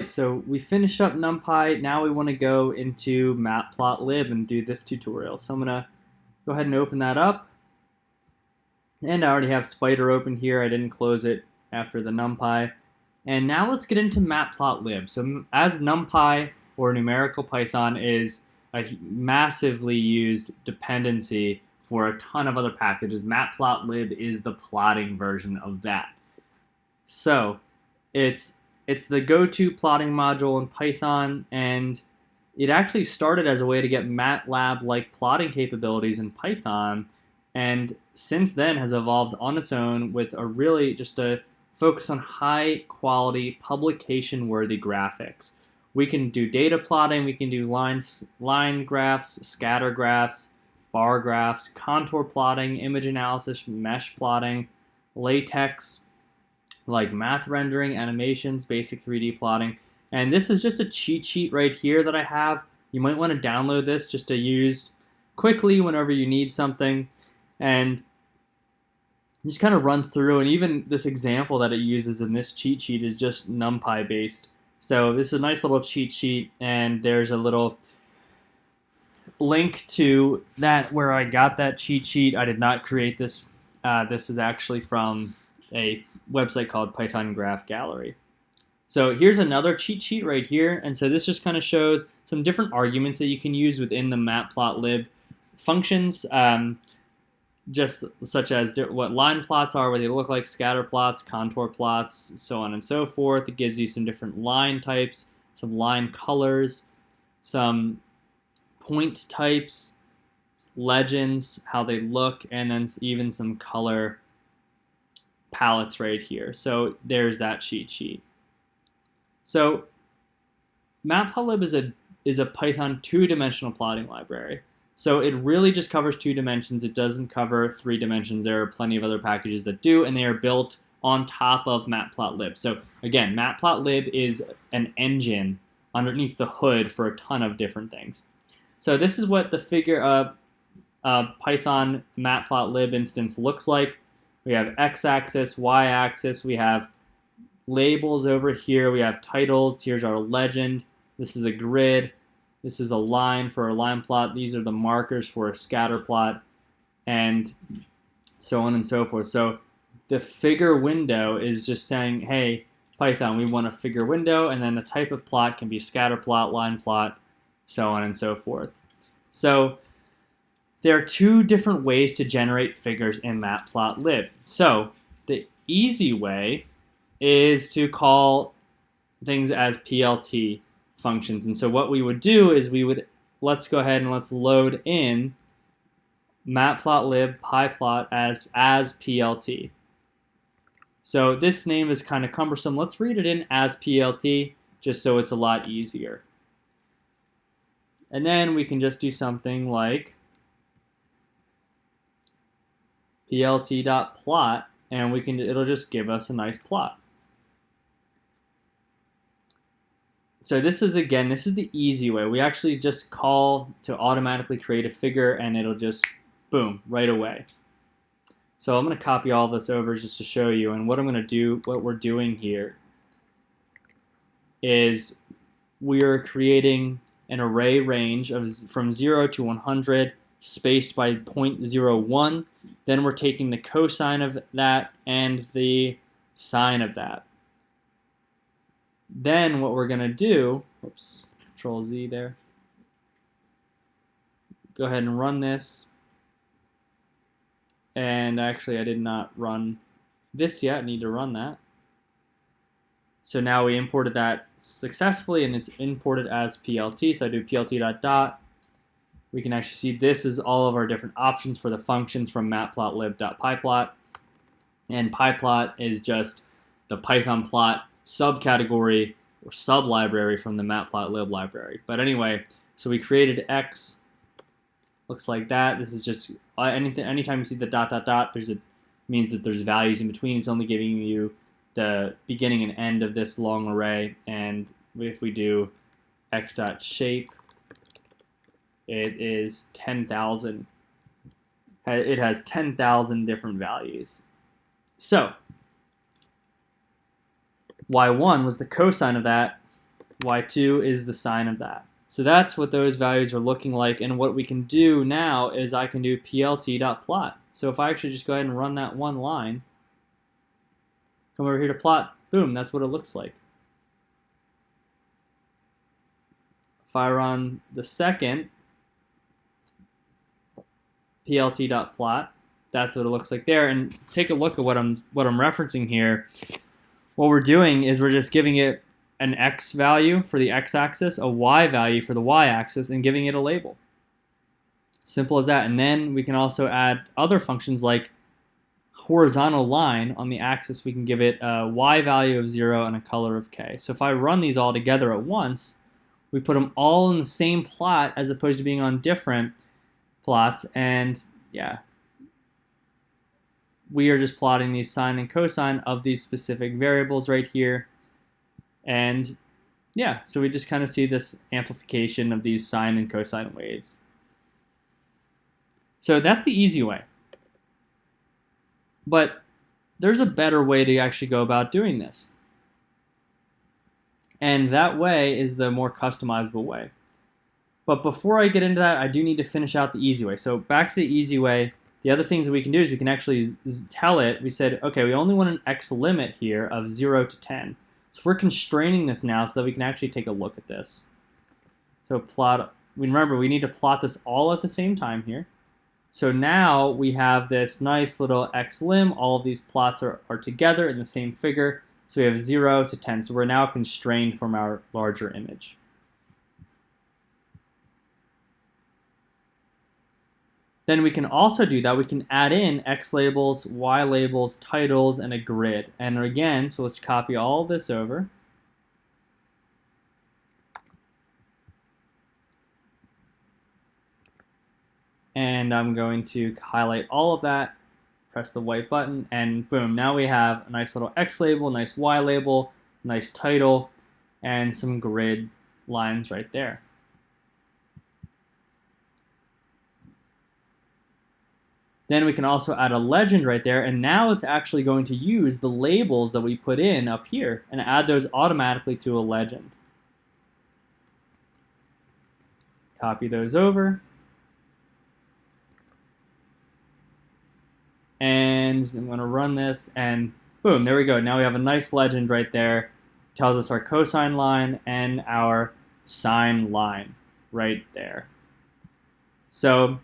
So we finished up NumPy. Now we want to go into Matplotlib and do this tutorial. So I'm going to go ahead and open that up. And I already have Spider open here. I didn't close it after the NumPy. And now let's get into Matplotlib. So as NumPy or numerical Python is a massively used dependency for a ton of other packages, Matplotlib is the plotting version of that. So it's the go-to plotting module in Python, and it actually started as a way to get MATLAB-like plotting capabilities in Python, and since then has evolved on its own with just a focus on high-quality, publication-worthy graphics. We can do data plotting, we can do line graphs, scatter graphs, bar graphs, contour plotting, image analysis, mesh plotting, latex, like math rendering, animations, basic 3D plotting. And this is just a cheat sheet right here that I have. You might want to download this just to use quickly whenever you need something. And it just kind of runs through, and even this example that it uses in this cheat sheet is just NumPy based. So this is a nice little cheat sheet, and there's a little link to that where I got that cheat sheet. I did not create this. This is actually from a website called Python Graph Gallery. So here's another cheat sheet right here, and so this just kind of shows some different arguments that you can use within the Matplotlib functions, just such as what line plots are, what they look like, scatter plots, contour plots, so on and so forth. It gives you some different line types, some line colors, some point types, legends, how they look, and then even some color palettes right here. So there's that cheat sheet. So Matplotlib is a Python two-dimensional plotting library. So it really just covers 2 dimensions. It doesn't cover 3 dimensions. There are plenty of other packages that do, and they are built on top of Matplotlib. So again, Matplotlib is an engine underneath the hood for a ton of different things. So this is what the figure of Python Matplotlib instance looks like. We have x-axis, y-axis, we have labels over here, we have titles, here's our legend, this is a grid, this is a line for a line plot, these are the markers for a scatter plot, and so on and so forth. So the figure window is just saying, hey, Python, we want a figure window, and then the type of plot can be scatter plot, line plot, so on and so forth. So there are 2 different ways to generate figures in Matplotlib. So the easy way is to call things as PLT functions. And so what we would do is let's go ahead and let's load in Matplotlib pyplot as PLT. So this name is kind of cumbersome. Let's read it in as PLT just so it's a lot easier. And then we can just do something like plt.plot, and it'll just give us a nice plot. So this is the easy way. We actually just call to automatically create a figure, and it'll just, boom, right away. So I'm going to copy all this over just to show you, and what we're doing here is we're creating an array range from 0 to 100, spaced by 0.01. Then we're taking the cosine of that and the sine of that. Then what we're going to do, oops, Control Z there. Go ahead and run this. And actually, I did not run this yet. I need to run that. So now we imported that successfully, and it's imported as PLT. So I do plt.dot. We can actually see this is all of our different options for the functions from matplotlib.pyplot. And pyplot is just the Python plot subcategory or sublibrary from the Matplotlib library. But anyway, so we created X. Looks like that. This is just anytime you see the dot dot dot, means that there's values in between. It's only giving you the beginning and end of this long array. And if we do x.shape, it is 10,000. It has 10,000 different values. So y1 was the cosine of that, y2 is the sine of that. So that's what those values are looking like, and what we can do now is I can do plt.plot. So if I actually just go ahead and run that one line, come over here to plot, boom, that's what it looks like. If I run the second plt.plot, that's what it looks like there. And take a look at what I'm referencing here. What we're doing is we're just giving it an x value for the x-axis, a y value for the y-axis, and giving it a label. Simple as that. And then we can also add other functions like horizontal line on the axis. We can give it a y value of 0 and a color of k. So if I run these all together at once, we put them all in the same plot as opposed to being on different plots, and yeah, we are just plotting these sine and cosine of these specific variables right here. And yeah, so we just kind of see this amplification of these sine and cosine waves. So that's the easy way. But there's a better way to actually go about doing this. And that way is the more customizable way. But before I get into that, I do need to finish out the easy way. So back to the easy way, the other things that we can do is we can actually tell it, we said, okay, we only want an x limit here of 0 to 10. So we're constraining this now so that we can actually take a look at this. So plot, remember, we need to plot this all at the same time here. So now we have this nice little x-lim. All of these plots are together in the same figure. So we have 0 to 10. So we're now constrained from our larger image. Then we can also do that. We can add in X labels, Y labels, titles, and a grid. And again, so let's copy all of this over. And I'm going to highlight all of that, press the white button, and boom, now we have a nice little X label, nice Y label, nice title, and some grid lines right there. Then we can also add a legend right there, and now it's actually going to use the labels that we put in up here and add those automatically to a legend. Copy those over. And I'm going to run this, and boom, there we go. Now we have a nice legend right there. Tells us our cosine line and our sine line right there. So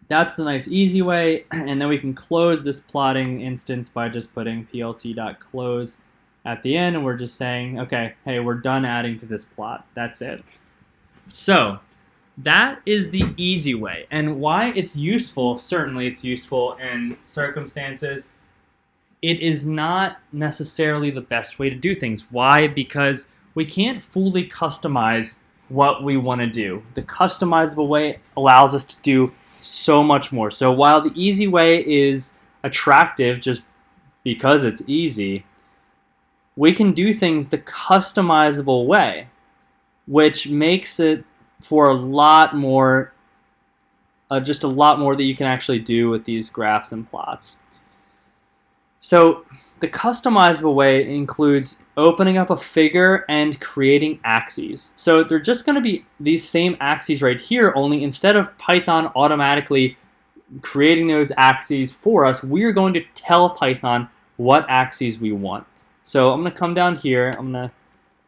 that's the nice easy way, and then we can close this plotting instance by just putting plt.close at the end, and we're just saying, okay, hey, we're done adding to this plot. That's it. So that is the easy way, and why it's useful, certainly it's useful in circumstances. It is not necessarily the best way to do things. Why? Because we can't fully customize what we want to do. The customizable way allows us to do so much more. So while the easy way is attractive just because it's easy, we can do things the customizable way, which makes it for a lot more, just a lot more that you can actually do with these graphs and plots. So the customizable way includes opening up a figure and creating axes. So they're just going to be these same axes right here, only instead of Python automatically creating those axes for us, we're going to tell Python what axes we want. So I'm going to come down here, I'm going to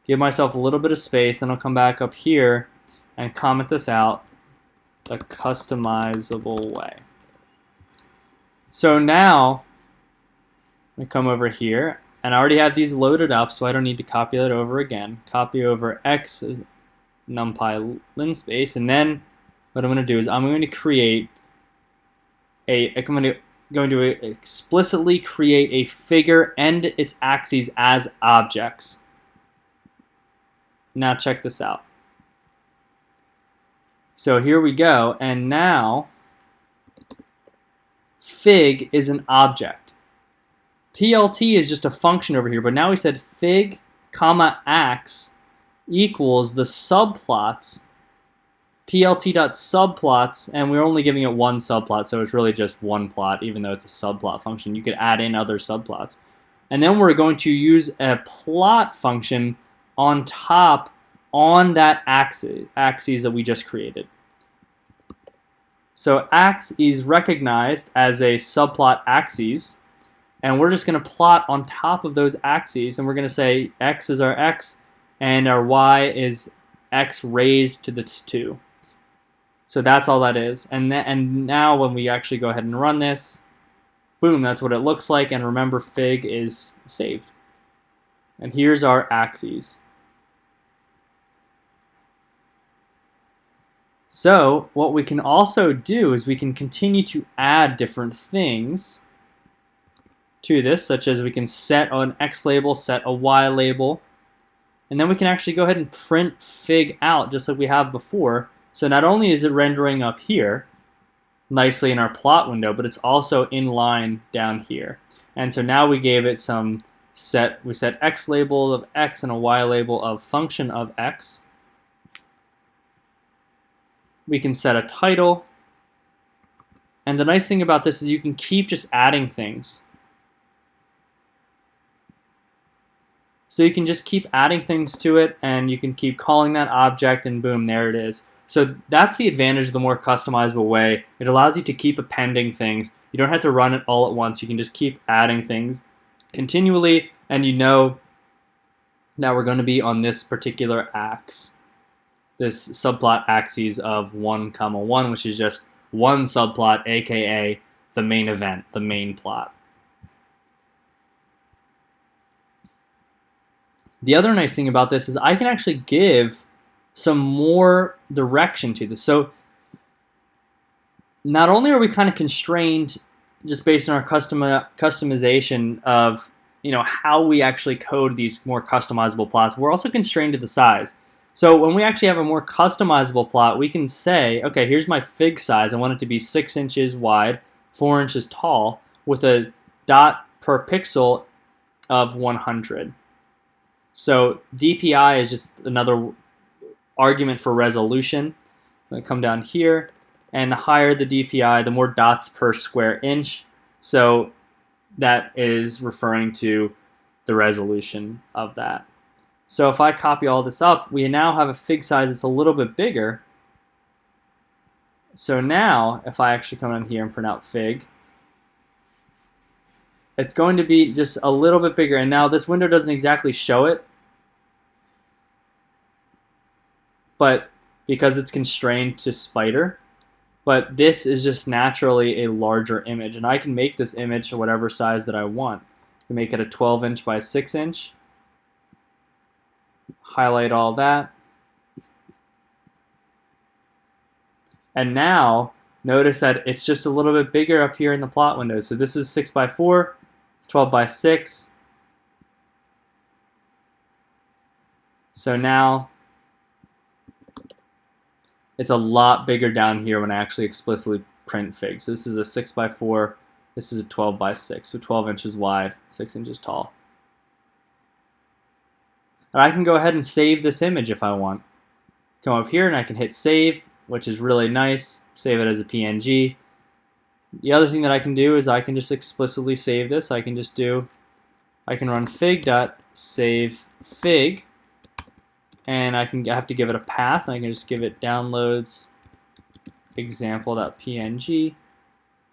give myself a little bit of space, then I'll come back up here and comment this out, the customizable way. So now I come over here, and I already have these loaded up, so I don't need to copy that over again. Copy over x numpy linspace, and then what I'm going to do is I'm going to create I'm going to explicitly create a figure and its axes as objects. Now check this out. So here we go, and now fig is an object. PLT is just a function over here, but now we said fig, comma, ax equals the subplots, plt.subplots, and we're only giving it one subplot, so it's really just one plot, even though it's a subplot function. You could add in other subplots. And then we're going to use a plot function on top on that axis that we just created. So x is recognized as a subplot axis, and we're just going to plot on top of those axes, and we're going to say x is our x, and our y is x raised to the 2. So that's all that is. And now when we actually go ahead and run this, boom, that's what it looks like. And remember, fig is saved. And here's our axes. So what we can also do is we can continue to add different things to this, such as we can set an X label, set a Y label, and then we can actually go ahead and print fig out just like we have before. So not only is it rendering up here nicely in our plot window, but it's also in line down here. And so now we gave it some we set X label of X and a Y label of function of X. We can set a title. And the nice thing about this is you can keep just adding things. So you can just keep adding things to it, and you can keep calling that object, and boom, there it is. So that's the advantage of the more customizable way. It allows you to keep appending things. You don't have to run it all at once. You can just keep adding things continually, and you know that we're going to be on this particular axis, this subplot axis of 1, 1, which is just one subplot, aka the main event, the main plot. The other nice thing about this is I can actually give some more direction to this. So not only are we kind of constrained just based on our customization of how we actually code these more customizable plots, we're also constrained to the size. So when we actually have a more customizable plot, we can say, okay, here's my fig size. I want it to be 6 inches wide, 4 inches tall, with a dot per pixel of 100. So DPI is just another argument for resolution. So I come down here, and the higher the DPI, the more dots per square inch. So that is referring to the resolution of that. So if I copy all this up, we now have a fig size that's a little bit bigger. So now, if I actually come in here and print out fig, it's going to be just a little bit bigger. And now this window doesn't exactly show it, but because it's constrained to spider. But this is just naturally a larger image. And I can make this image whatever size that I want. I can make it a 12 inch by 6 inch. Highlight all that. And now, notice that it's just a little bit bigger up here in the plot window. So this is 6 by 4, it's 12 by 6. So now, it's a lot bigger down here when I actually explicitly print fig. So this is a 6 by 4, this is a 12 by 6, so 12 inches wide, 6 inches tall. And I can go ahead and save this image if I want. Come up here and I can hit save, which is really nice. Save it as a PNG. The other thing that I can do is I can just explicitly save this. I can run fig.save fig, and I have to give it a path, and I can just give it downloads example.png.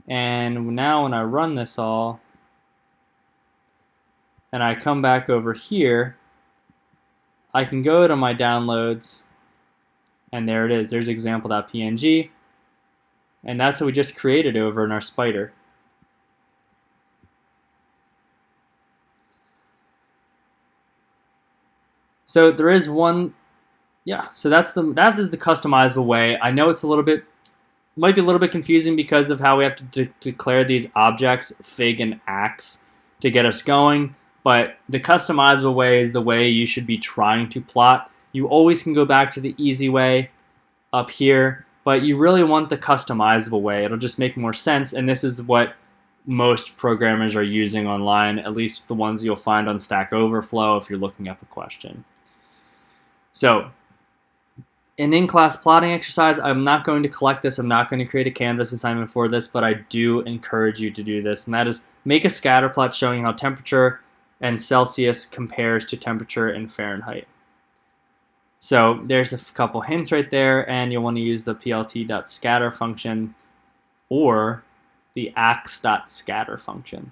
And now when I run this all, and I come back over here, I can go to my downloads, and there it is. There's example.png, and that's what we just created over in our spider. So there is one, yeah. So that is the customizable way. I know it's might be a little bit confusing because of how we have to declare these objects, fig and ax, to get us going. But the customizable way is the way you should be trying to plot. You always can go back to the easy way up here, but you really want the customizable way. It'll just make more sense, and this is what most programmers are using online, at least the ones you'll find on Stack Overflow if you're looking up a question. So, an in-class plotting exercise, I'm not going to collect this, I'm not going to create a Canvas assignment for this, but I do encourage you to do this, and that is make a scatter plot showing how temperature and Celsius compares to temperature in Fahrenheit. So there's a couple hints right there, and you'll want to use the plt.scatter function or the ax.scatter function.